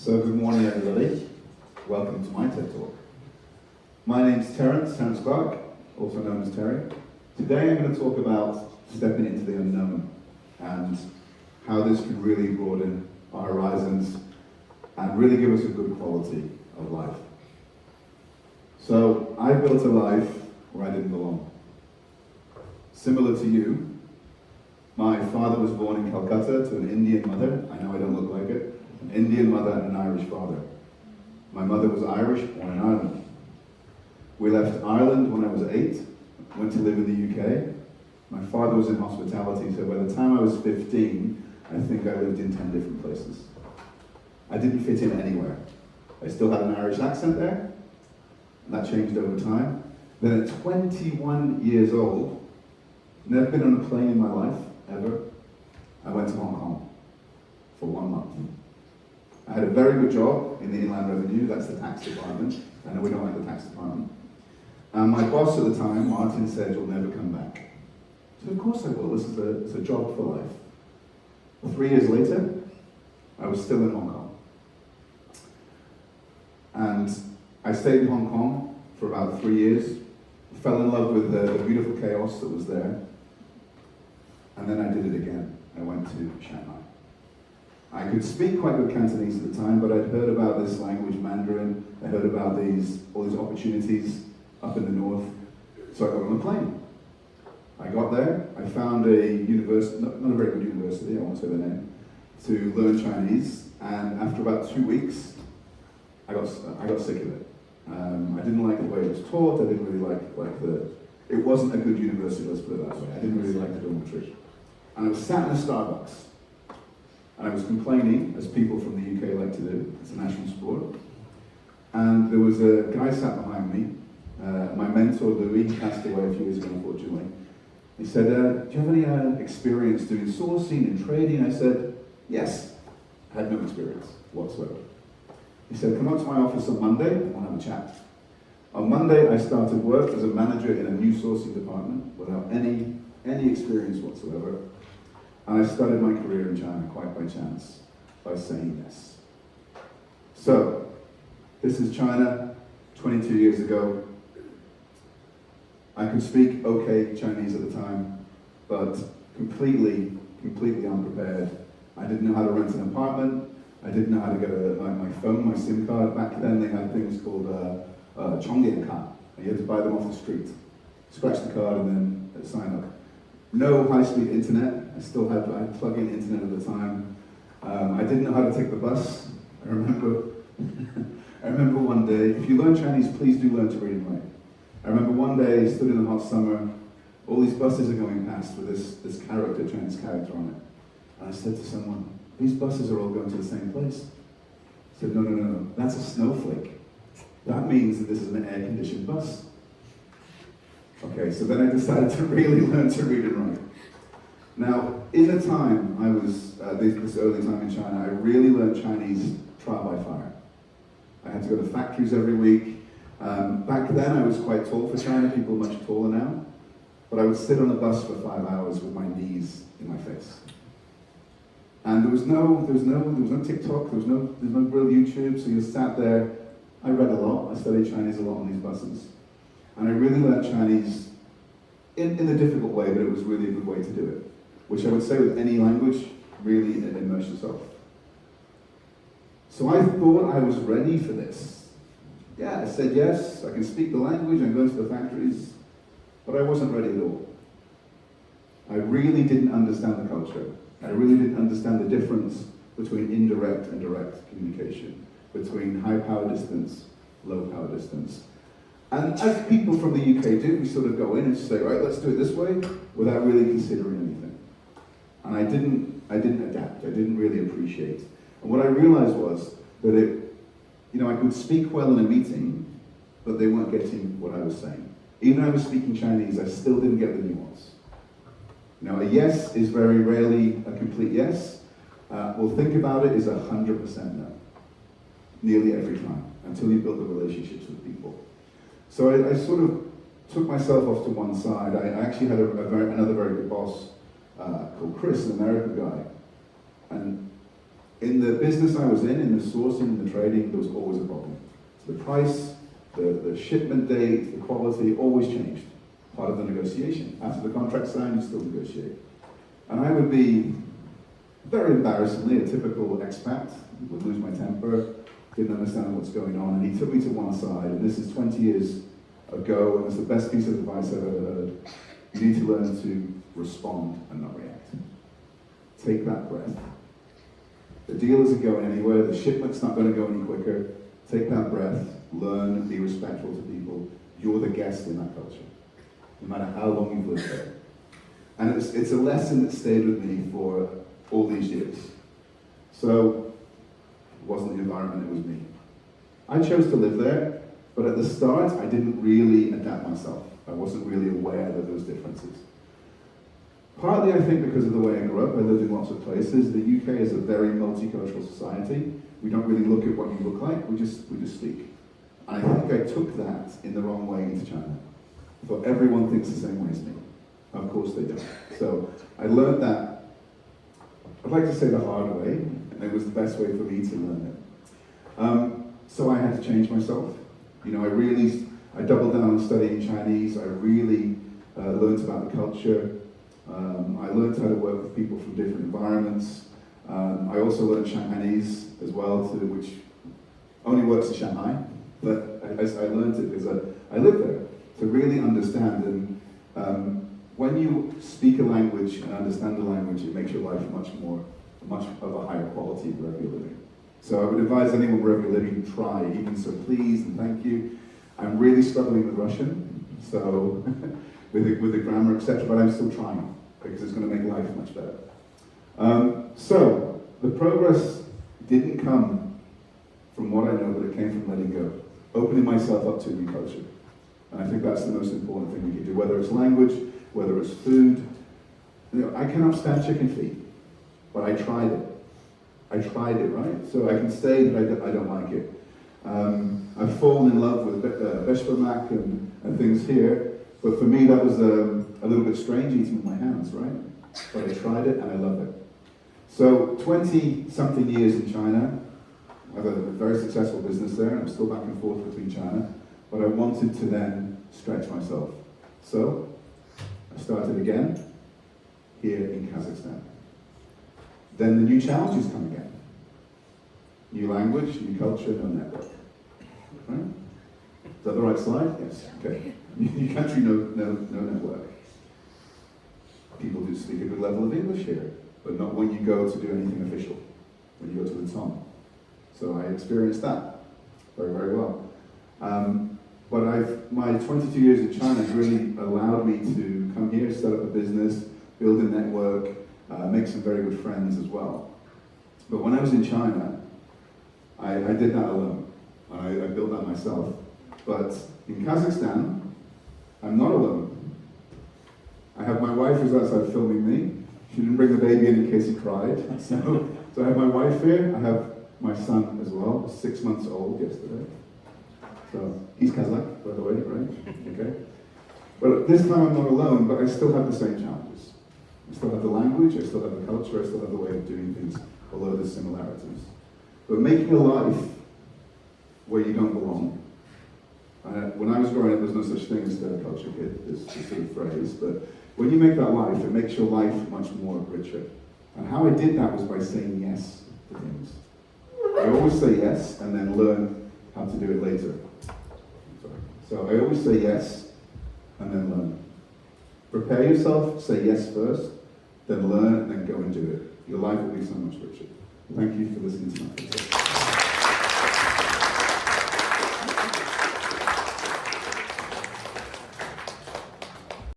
So good morning everybody, welcome to my TED Talk. My name's Terence Clarke, also known as Terry. Today I'm going to talk about stepping into the unknown and how this can really broaden our horizons and really give us a good quality of life. So I built a life where I didn't belong. Similar to you, my father was born in Calcutta to an Indian mother. I know I don't look like it. An Indian mother and an Irish father. My mother was Irish, born in Ireland. We left Ireland when I was 8, went to live in the UK. My father was in hospitality, so by the time I was 15, I think I lived in 10 different places. I didn't fit in anywhere. I still had an Irish accent there, and that changed over time. Then at 21 years old, never been on a plane in my life, ever, I went to Hong Kong for 1 month. I had a very good job in the Inland Revenue, that's the tax department. I know we don't like the tax department. And my boss at the time, Martin, said, "You'll never come back." So of course I will, this is a job for life. 3 years later, I was still in Hong Kong. And I stayed in Hong Kong for about 3 years, fell in love with the beautiful chaos that was there. And then I did it again. I went to Shanghai. I could speak quite good Cantonese at the time, but I'd heard about this language, Mandarin. I heard about all these opportunities up in the north. So I got on a plane. I got there. I found a university, not a very good university, I won't say the name, to learn Chinese. And after about 2 weeks, I got sick of it. I didn't like the way it was taught. I didn't really like it wasn't a good university, let's put it that way. I didn't really like the dormitory. And I was sat in a Starbucks. And I was complaining, as people from the UK like to do. It's a national sport. And there was a guy sat behind me, my mentor Louis, he passed away a few years ago, unfortunately. He said, "Do you have any experience doing sourcing and trading?" I said, "Yes." I had no experience whatsoever. He said, "Come up to my office on Monday and we'll have a chat." On Monday, I started work as a manager in a new sourcing department without any experience whatsoever. And I started my career in China quite by chance, by saying yes. So, this is China, 22 years ago. I could speak okay Chinese at the time, but completely unprepared. I didn't know how to rent an apartment. I didn't know how to get my phone, my SIM card. Back then they had things called Chongdian card. You had to buy them off the street. Scratch the card and then sign up. No high-speed internet. I still had plug-in internet at the time. I didn't know how to take the bus. I remember one day, if you learn Chinese, please do learn to read and write. I remember one day, stood in the hot summer, all these buses are going past with this character, Chinese character on it. And I said to someone, "These buses are all going to the same place." I said, No, that's a snowflake. That means that this is an air-conditioned bus. Okay, so then I decided to really learn to read and write. Now, in the time I was, this early time in China, I really learned Chinese trial by fire. I had to go to factories every week. Back then I was quite tall for China, people are much taller now. But I would sit on the bus for 5 hours with my knees in my face. And there was no TikTok, there was no real YouTube, so you sat there. I read a lot, I studied Chinese a lot on these buses. And I really learned Chinese in a difficult way, but it was really a good way to do it. Which I would say with any language, really immerse yourself. So I thought I was ready for this. Yeah, I said yes, I can speak the language, I'm going to the factories, but I wasn't ready at all. I really didn't understand the culture. I really didn't understand the difference between indirect and direct communication, between high power distance, low power distance. And as people from the UK do, we sort of go in and say, right, let's do it this way, without really considering anything. And I didn't adapt, I didn't really appreciate. And what I realized was that I could speak well in a meeting, but they weren't getting what I was saying. Even though I was speaking Chinese, I still didn't get the nuance. Now, a yes is very rarely a complete yes. Well, think about it is 100% no. Nearly every time, until you build the relationships with people. So I sort of took myself off to one side. I actually had another very good boss called Chris, an American guy. And In the business I was in the sourcing, the trading, there was always a problem. So the price, the shipment date, the quality, always changed. Part of the negotiation. After the contract signed, you still negotiate. And I would be, very embarrassingly, a typical expat, would lose my temper, didn't understand what's going on, and he took me to one side, and this is 20 years ago, and it's the best piece of advice I've ever heard. You need to learn to respond and not react. Take that breath. The deal isn't going anywhere, the shipment's not going to go any quicker. Take that breath, learn, be respectful to people. You're the guest in that culture, no matter how long you've lived there. And it's a lesson that stayed with me for all these years. So, it wasn't the environment, it was me. I chose to live there, but at the start, I didn't really adapt myself. I wasn't really aware that there was differences. Partly, I think, because of the way I grew up. I lived in lots of places. The UK is a very multicultural society. We don't really look at what you look like, we just speak. And I think I took that in the wrong way into China. I thought everyone thinks the same way as me. Of course they don't. So I learned that, I'd like to say the hard way, and it was the best way for me to learn it. So I had to change myself. You know, I doubled down on studying Chinese. I really learned about the culture. I learned how to work with people from different environments. I also learned Shanghainese as well, which only works in Shanghai, but I learned it because I lived there to really understand. And when you speak a language and understand the language, it makes your life much of a higher quality wherever you're living. So I would advise anyone wherever you're living, try, even so please and thank you. I'm really struggling with Russian, so with the grammar, etc., but I'm still trying because it's going to make life much better. So the progress didn't come from what I know, but it came from letting go, opening myself up to a new culture. And I think that's the most important thing we can do, whether it's language, whether it's food. You know, I cannot stand chicken feet, but I tried it. Right? So I can say that I don't like it. I've fallen in love with beshbamak and things here, but for me that was a little bit strange eating with my hands, right? But I tried it and I love it. So 20-something years in China, I have a very successful business there, and I'm still back and forth between China, but I wanted to then stretch myself. So I started again here in Kazakhstan. Then the new challenges come again. New language, new culture, no network. Right? Is that the right slide? Yes. Okay. New country, no network. People do speak a good level of English here, but not when you go to do anything official, when you go to the Tom. So I experienced that very, very well. But my 22 years in China has really allowed me to come here, set up a business, build a network, make some very good friends as well. But when I was in China, I did that alone. I built that myself. But in Kazakhstan, I'm not alone. I have my wife who's outside filming me. She didn't bring the baby in case he cried. So I have my wife here. I have my son as well, 6 months old yesterday. So he's Kazakh, by the way, right? Okay. But this time I'm not alone, but I still have the same challenges. I still have the language, I still have the culture, I still have the way of doing things, although there's similarities. But making a life where you don't belong. When I was growing up, there's no such thing as third culture kid, this sort of phrase, but when you make that life, it makes your life much more richer. And how I did that was by saying yes to things. I always say yes, and then learn how to do it later. So I always say yes, and then learn. Prepare yourself, say yes first, then learn, and then go and do it. Your life will be so much richer. Thank you for listening to my podcast.